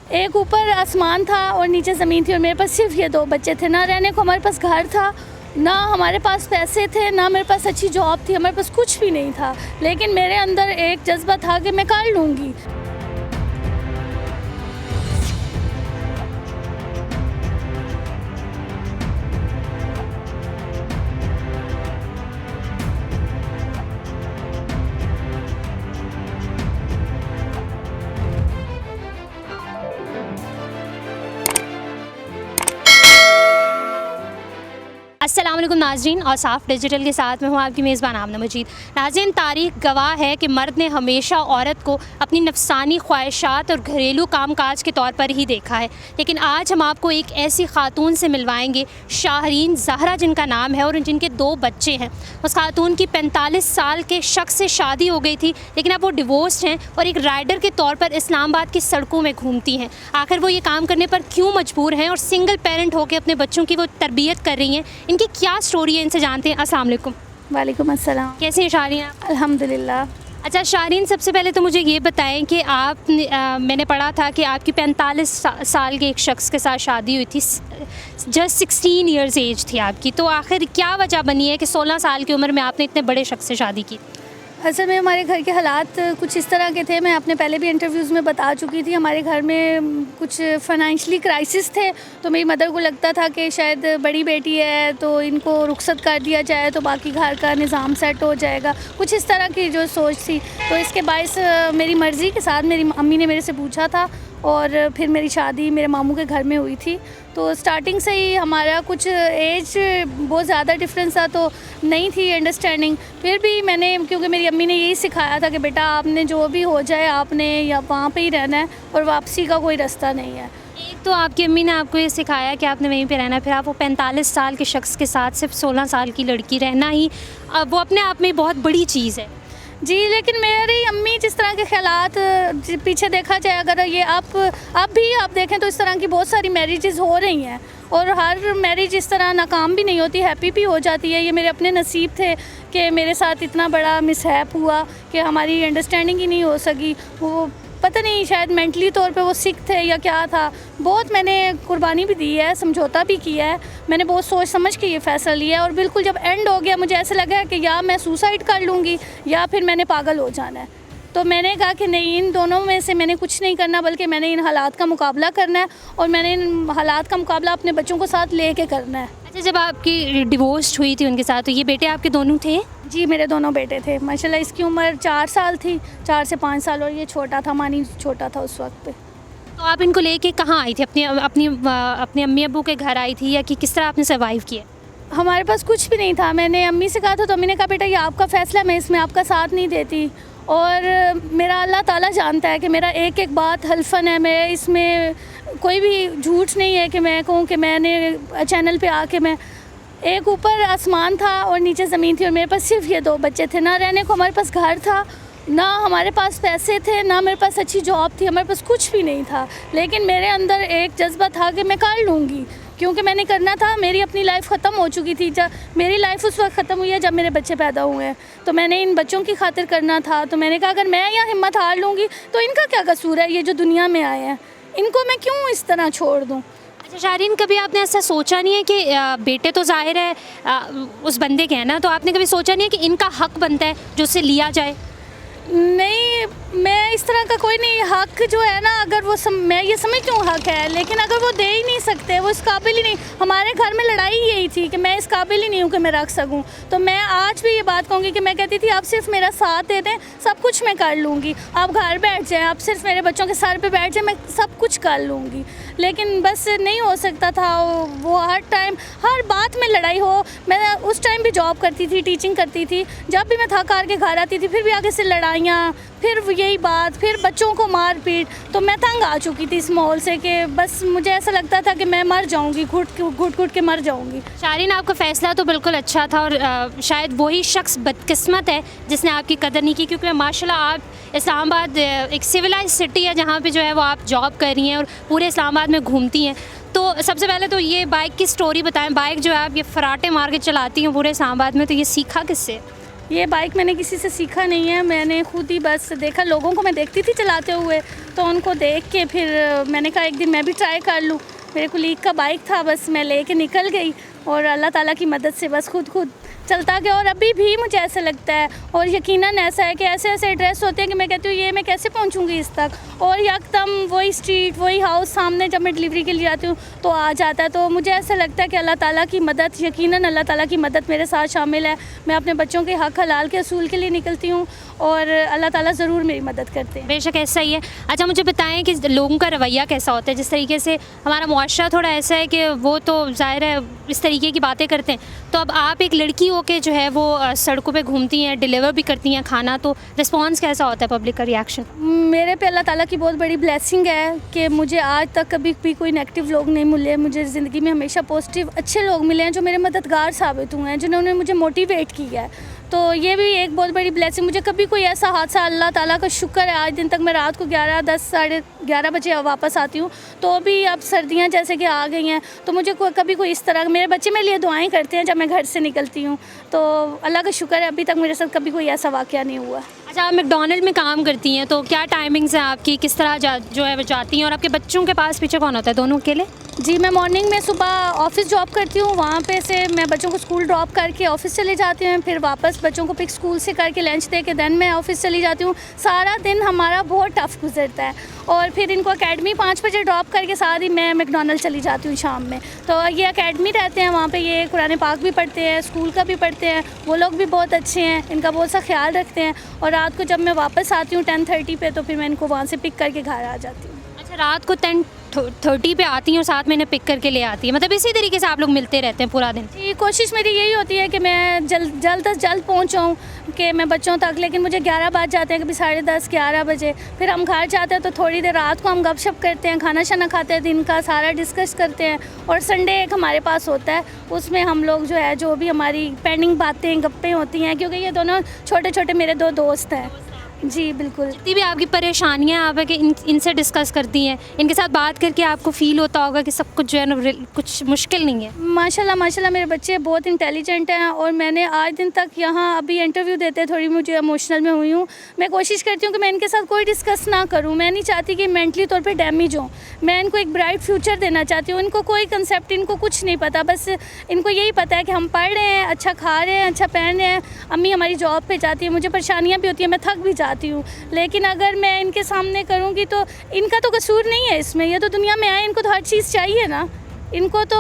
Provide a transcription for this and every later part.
एक ऊपर आसमान था और नीचे ज़मीन थी और मेरे पास सिर्फ ये 2 बच्चे थे। ना रहने को हमारे पास घर था, ना हमारे पास पैसे थे, ना मेरे पास अच्छी जॉब थी, हमारे पास कुछ भी नहीं था। लेकिन मेरे अंदर एक जज्बा था कि मैं कर लूँगी। अस्सलाम वालेकुम नाज़रीन, और साफ़ डिजिटल के साथ मैं हूँ आपकी मेज़बान आमना मजीद। नाज़रीन, तारीख़ गवाह है कि मर्द ने हमेशा औरत को अपनी नफसानी ख्वाहिशात और घरेलू कामकाज के तौर पर ही देखा है। लेकिन आज हम आपको एक ऐसी ख़ातून से मिलवाएंगे, शाहरीन ज़हरा जिनका नाम है और जिनके 2 बच्चे हैं। उस खातून की 45 साल के शख्स से शादी हो गई थी, लेकिन अब वो डिवोर्स्ड हैं और एक राइडर के तौर पर इस्लामाबाद की सड़कों में घूमती हैं। आखिर वो ये काम करने पर क्यों मजबूर हैं और सिंगल पेरेंट होकर अपने बच्चों की वो तरबियत कर रही हैं, इनकी क्या स्टोरी है, इनसे जानते हैं। अस्सलाम वालेकुम। वालेकुम अस्सलाम। कैसे हैं शाहरीन आप? अल्हम्दुलिल्लाह। अच्छा शाहरीन, सबसे पहले तो मुझे ये बताएं कि आप मैंने पढ़ा था कि आपकी 45 साल के एक शख्स के साथ शादी हुई थी, जस्ट 16 ईयर्स एज थी आपकी। तो आखिर क्या वजह बनी है कि 16 साल की उम्र में आपने इतने बड़े शख्स से शादी की? असल में हमारे घर के हालात कुछ इस तरह के थे, मैं अपने पहले भी इंटरव्यूज़ में बता चुकी थी। हमारे घर में कुछ फाइनेंशियली क्राइसिस थे, तो मेरी मदर को लगता था कि शायद बड़ी बेटी है तो इनको रुखसत कर दिया जाए तो बाकी घर का निज़ाम सेट हो जाएगा, कुछ इस तरह की जो सोच थी। तो इसके बायस मेरी मर्ज़ी के साथ मेरी अम्मी ने मेरे से पूछा था और फिर मेरी शादी मेरे मामू के घर में हुई थी। तो स्टार्टिंग से ही हमारा कुछ एज बहुत ज़्यादा डिफरेंस था, तो नहीं थी अंडरस्टैंडिंग। फिर भी मैंने, क्योंकि मेरी अम्मी ने यही सिखाया था कि बेटा आपने जो भी हो जाए आपने या वहाँ पे ही रहना है और वापसी का कोई रास्ता नहीं है। एक तो आपकी अम्मी ने आपको ये सिखाया कि आपने वहीं पे रहना है, फिर आप वो 45 साल के शख्स के साथ सिर्फ 16 साल की लड़की रहना ही वो अपने आप में बहुत बड़ी चीज़ है। जी, लेकिन मेरी अम्मी जिस तरह के ख़यालात, पीछे देखा जाए अगर ये अब भी आप देखें तो इस तरह की बहुत सारी मैरिजेज़ हो रही हैं और हर मैरिज इस तरह नाकाम भी नहीं होती, हैप्पी भी हो जाती है। ये मेरे अपने नसीब थे कि मेरे साथ इतना बड़ा मिसहैप हुआ कि हमारी अंडरस्टैंडिंग ही नहीं हो सकी। वो पता नहीं शायद मेंटली तौर पे वो सिक थे या क्या था। बहुत मैंने कुर्बानी भी दी है, समझौता भी किया है, मैंने बहुत सोच समझ के ये फ़ैसला लिया है। और बिल्कुल जब एंड हो गया मुझे ऐसा लगा कि या मैं सुसाइड कर लूँगी या फिर मैंने पागल हो जाना है। तो मैंने कहा कि नहीं, इन दोनों में से मैंने कुछ नहीं करना, बल्कि मैंने इन हालात का मुकाबला करना है और मैंने इन हालात का मुकाबला अपने बच्चों को साथ ले कर करना है। अच्छा, जब आपकी डिवोर्स हुई थी उनके साथ, तो ये बेटे आपके दोनों थे? जी, मेरे दोनों बेटे थे माशाल्लाह। इसकी उम्र 4 साल थी, 4 से 5 साल, और ये छोटा था, मानी छोटा था उस वक्त पे। तो आप इनको लेके कहाँ आई थी? अपनी अम्मी अब्बू के घर आई थी या कि किस तरह आपने सर्वाइव किया? हमारे पास कुछ भी नहीं था। मैंने अम्मी से कहा था तो अम्मी ने कहा बेटा ये आपका फ़ैसला, मैं इसमें आपका साथ नहीं देती। और मेरा अल्लाह ताला जानता है कि मेरा एक एक बात हल्फन है, मैं इसमें कोई भी झूठ नहीं है कि मैं कहूँ कि मैंने चैनल पे आके मैं, एक ऊपर आसमान था और नीचे ज़मीन थी और मेरे पास सिर्फ ये 2 बच्चे थे। ना रहने को हमारे पास घर था, ना हमारे पास पैसे थे, ना मेरे पास अच्छी जॉब थी, हमारे पास कुछ भी नहीं था। लेकिन मेरे अंदर एक जज्बा था कि मैं कर लूँगी, क्योंकि मैंने करना था। मेरी अपनी लाइफ ख़त्म हो चुकी थी, जब मेरी लाइफ उस वक्त ख़त्म हुई है जब मेरे बच्चे पैदा हुए हैं, तो मैंने इन बच्चों की खातिर करना था। तो मैंने कहा अगर मैं यहाँ हिम्मत हार लूँगी तो इनका क्या कसूर है, ये जो दुनिया में आए हैं, इनको मैं क्यों इस तरह छोड़ दूँ। अच्छा शाहरीन, कभी आपने ऐसा सोचा नहीं है कि बेटे तो जाहिर है उस बंदे के हैं ना, तो आपने कभी सोचा नहीं है कि इनका हक बनता है जो उससे लिया जाए? नहीं, मैं इस तरह का कोई नहीं। हक जो है ना, अगर वो मैं ये समझती हूँ हक है, लेकिन अगर वो दे ही नहीं सकते, वो इस काबिल ही नहीं। हमारे घर में लड़ाई यही थी कि मैं इस काबिल ही नहीं हूँ कि मैं रख सकूँ। तो मैं आज भी ये बात कहूँगी कि मैं कहती थी आप सिर्फ मेरा साथ दे दें, सब कुछ मैं कर लूँगी। आप घर बैठ जाएँ, आप सिर्फ मेरे बच्चों के सर पे बैठ जाएँ, मैं सब कुछ कर लूँगी। लेकिन बस नहीं हो सकता था। वो हर टाइम हर बात में लड़ाई हो। मैं उस टाइम भी जॉब करती थी, टीचिंग करती थी, जब भी मैं थक हार के घर आती थी फिर भी आगे से लड़ाइयाँ, फिर यही बात, फिर बच्चों को मार पीट। तो मैं तंग आ चुकी थी इस माहौल से कि बस मुझे ऐसा लगता था कि मैं मर जाऊंगी, घुट के मर जाऊंगी। शाहरीन, आपका फ़ैसला तो बिल्कुल अच्छा था और शायद वही शख्स बदकिस्मत है जिसने आपकी कदर नहीं की, क्योंकि माशाल्लाह आप इस्लामाबाद एक सिविलाइज सिटी है जहाँ पे जो है वो आप जॉब कर रही हैं और पूरे इस्लामाबाद में घूमती हैं। तो सबसे पहले तो ये बाइक की स्टोरी बताएं। बाइक जो है आप ये फराटे मार के चलाती हैं पूरे इस्लामाबाद में, तो ये सीखा किससे? ये बाइक मैंने किसी से सीखा नहीं है, मैंने खुद ही बस देखा, लोगों को मैं देखती थी चलाते हुए, तो उनको देख के फिर मैंने कहा एक दिन मैं भी ट्राई कर लूँ। मेरे कुलीग का बाइक था, बस मैं लेके निकल गई और अल्लाह ताला की मदद से बस खुद चलता गया। और अभी भी मुझे ऐसा लगता है, और यकीनन ऐसा है कि ऐसे ऐसे एड्रेस होते हैं कि मैं कहती हूँ ये मैं कैसे पहुँचूँगी इस तक, और यकदम वही स्ट्रीट वही हाउस सामने जब मैं डिलीवरी के लिए जाती हूँ तो आ जाता है। तो मुझे ऐसा लगता है कि अल्लाह ताला की मदद, यकीनन अल्लाह ताला की मदद मेरे साथ शामिल है। मैं अपने बच्चों के हक़ हलाल के असूल के लिए निकलती हूँ और अल्लाह ताला ज़रूर मेरी मदद करते हैं। बेशक ऐसा ही है। अच्छा, मुझे बताएं कि लोगों का रवैया कैसा होता है? जिस तरीके से हमारा मुआशरा थोड़ा ऐसा है कि वो तो ज़ाहिर है इस तरीके की बातें करते हैं, तो अब आप एक लड़की हो के जो है वो सड़कों पे घूमती हैं, डिलीवर भी करती हैं खाना, तो रिस्पांस कैसा होता है, पब्लिक का रिएक्शन? मेरे पे अल्लाह ताला की बहुत बड़ी ब्लेसिंग है कि मुझे आज तक कभी भी कोई नेगेटिव लोग नहीं मिले। मुझे ज़िंदगी में हमेशा पॉजिटिव अच्छे लोग मिले हैं जो मेरे मददगार साबित हुए हैं, जिन्होंने मुझे मोटिवेट किया है। तो ये भी एक बहुत बड़ी ब्लेसिंग। मुझे कभी कोई ऐसा हादसा, अल्लाह ताला का शुक्र है आज दिन तक मैं रात को 10 साढ़े 11 बजे वापस आती हूँ, तो भी अब सर्दियाँ जैसे कि आ गई हैं, तो मुझे कभी कोई इस तरह, मेरे बच्चे मेरे लिए दुआएं करते हैं जब मैं घर से निकलती हूँ, तो अल्लाह का शुक्र है अभी तक मेरे साथ कभी कोई ऐसा वाक़या नहीं हुआ। अच्छा, आप मैकडॉनल्ड में काम करती हैं, तो क्या टाइमिंग्स हैं आपकी, किस तरह जो है वो जाती हैं, और आपके बच्चों के पास पीछे कौन होता है, दोनों अकेले? जी, मैं मॉर्निंग में सुबह ऑफ़िस जॉब करती हूँ, वहाँ पे से मैं बच्चों को स्कूल ड्रॉप करके ऑफ़िस चले जाती हूँ, फिर वापस बच्चों को पिक स्कूल से करके लंच दे के दैन मैं ऑफ़िस चली जाती हूँ। सारा दिन हमारा बहुत टफ़ गुजरता है, और फिर इनको एकेडमी 5 बजे ड्रॉप करके सारी मैं मैकडॉनल्ड चली जाती हूँ शाम में। तो ये एकेडमी रहते हैं वहाँ पे, ये कुरान पाक भी पढ़ते हैं, स्कूल का भी पढ़ते हैं, वो लोग भी बहुत अच्छे हैं, इनका बहुत सा ख्याल रखते हैं। और रात को जब मैं वापस आती हूँ 10:30 पे, तो फिर मैं इनको वहाँ से पिक करके घर आ जाती हूँ। अच्छा, रात को 10:30 पे आती हैं और साथ में इन्हें पिक करके ले आती है, मतलब इसी तरीके से आप लोग मिलते रहते हैं पूरा दिन? जी, कोशिश मेरी यही होती है कि मैं जल्द से जल्द पहुँच जाऊँ कि मैं बच्चों तक, लेकिन मुझे 11 बज जाते हैं, कभी 10:30 11 बजे। फिर हम घर जाते हैं तो थोड़ी देर रात को हम गपशप करते हैं, खाना शाना खाते हैं, दिन का सारा डिस्कस करते हैं। और संडे एक हमारे पास होता है, उसमें हम लोग जो है जो भी हमारी पेंडिंग बातें गप्पें होती हैं, क्योंकि ये दोनों छोटे छोटे मेरे 2 दोस्त हैं। जी बिल्कुल। जितनी भी आपकी परेशानियां आप है कि इनसे डिस्कस करती हैं, इनके साथ बात करके आपको फ़ील होता होगा कि सब कुछ जो है ना कुछ मुश्किल नहीं है? माशाल्लाह मेरे बच्चे बहुत इंटेलिजेंट हैं, और मैंने आज दिन तक यहाँ अभी इंटरव्यू देते थोड़ी मुझे इमोशनल में हुई हूँ। मैं कोशिश करती हूँ कि मैं इनके साथ कोई डिस्कस ना करूँ, मैं नहीं चाहती कि मेंटली तौर पे डैमेज हो। मैं इनको एक ब्राइट फ्यूचर देना चाहती हूँ। इनको कोई कंसेप्ट, इनको कुछ नहीं पता, बस इनको यही पता है कि हम पढ़ रहे हैं, अच्छा खा रहे हैं, अच्छा पहन रहे हैं, अम्मी हमारी जॉब पर जाती है, मुझे परेशानियाँ भी होती हैं, मैं थक भी जाती हूँ, लेकिन अगर मैं इनके सामने करूँगी तो इनका तो कसूर नहीं है इसमें, ये तो दुनिया में आए, इनको तो हर चीज़ चाहिए ना, इनको तो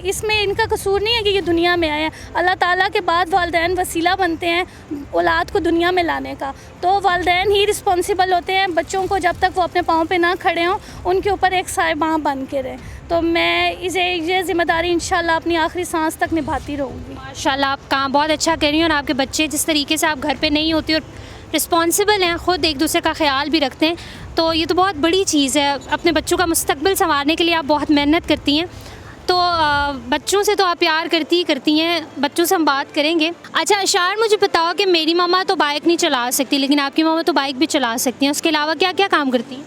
इसमें इनका कसूर नहीं है कि ये दुनिया में आए हैं। अल्लाह ताला के बाद वालिदैन वसीला बनते हैं औलाद को दुनिया में लाने का, तो वालिदैन ही रिस्पॉन्सिबल होते हैं बच्चों को, जब तक वो अपने पाँव पे ना खड़े हों उनके ऊपर एक साहिबाँ बन के रहें। तो मैं ये ज़िम्मेदारी इंशाल्लाह अपनी आखिरी सांस तक निभाती रहूँगी। माशाल्लाह, आप काम बहुत अच्छा कर रही हैं, और आपके बच्चे जिस तरीके से आप घर पे नहीं होती और रिस्पॉन्सिबल हैं, ख़ुद एक दूसरे का ख्याल भी रखते हैं, तो ये तो बहुत बड़ी चीज़ है। अपने बच्चों का मुस्तकबिल संवारने के लिए आप बहुत मेहनत करती हैं। तो बच्चों से तो आप प्यार करती हैं, बच्चों से हम बात करेंगे। अच्छा अशार, मुझे बताओ कि मेरी मामा तो बाइक नहीं चला सकती, लेकिन आपकी मामा तो बाइक भी चला सकती हैं, उसके अलावा क्या क्या काम करती हैं?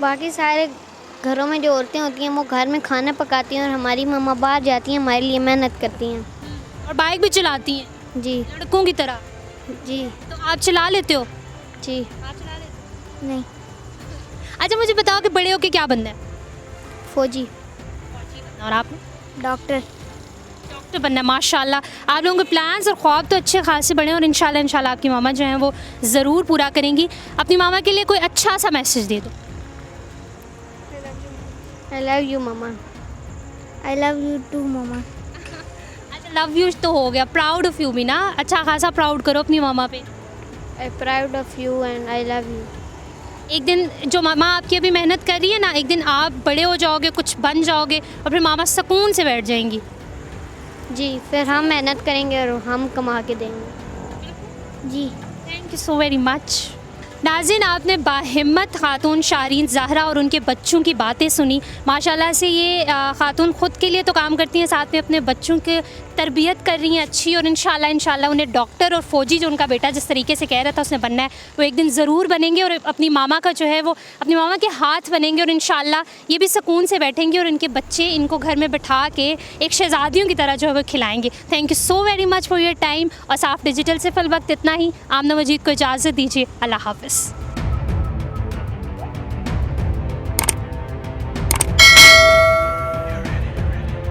बाकी सारे घरों में जो औरतें होती हैं वो घर में खाना पकाती हैं, और हमारी मामा बाहर जाती हैं, हमारे लिए मेहनत करती हैं। और बाइक भी चलाती हैं? जी। लड़कों की तरह? जी। तो आप चला लेते हो? जी। आप चला लेते नहीं। अच्छा, मुझे बताओ कि बड़े होके क्या बनना है? फौजी। और आपने? डॉक्टर। डॉक्टर बनना है। माशाल्लाह, आप लोगों के प्लान्स और ख्वाब तो अच्छे खासे बड़े हैं, और इंशाल्लाह आपकी मामा जो हैं वो ज़रूर पूरा करेंगी। अपनी मामा के लिए कोई अच्छा सा मैसेज दे दो। आई लव यू मामा। आई लव यू टू मामा। अच्छा, लव यू तो हो गया, प्राउड ऑफ यू भी ना, अच्छा खासा प्राउड करो अपनी मामा पे। I proud of you and I love you. एक दिन जो मामा आपकी अभी मेहनत कर रही है ना, एक दिन आप बड़े हो जाओगे, कुछ बन जाओगे, और फिर मामा सुकून से बैठ जाएंगी। जी, फिर हम मेहनत करेंगे और हम कमा के देंगे। जी। Thank you so very much. नाज़रीन, आपने बाहिम्मत खातून शाहरीन ज़हरा और उनके बच्चों की बातें सुनी। माशाल्लाह से ये खातून ख़ुद के लिए तो काम करती हैं, साथ में अपने बच्चों के तरबियत कर रही हैं अच्छी, और इंशाल्लाह उन्हें डॉक्टर और फ़ौजी, जो उनका बेटा जिस तरीके से कह रहा था उसने बनना है, वो एक दिन ज़रूर बनेंगे और अपनी मामा का जो है वो अपनी मामा के हाथ बनेंगे, और इंशाल्लाह ये भी सुकून से बैठेंगे और इनके बच्चे इनको घर में बैठा के एक शहज़ादियों की तरह जो है वो खिलाएँगे। Thank you so very much for your time. और साफ डिजिटल से फ़िल वक्त इतना ही। आमना मजीद को इजाज़त दीजिए। अल्लाह हाफ़िज़।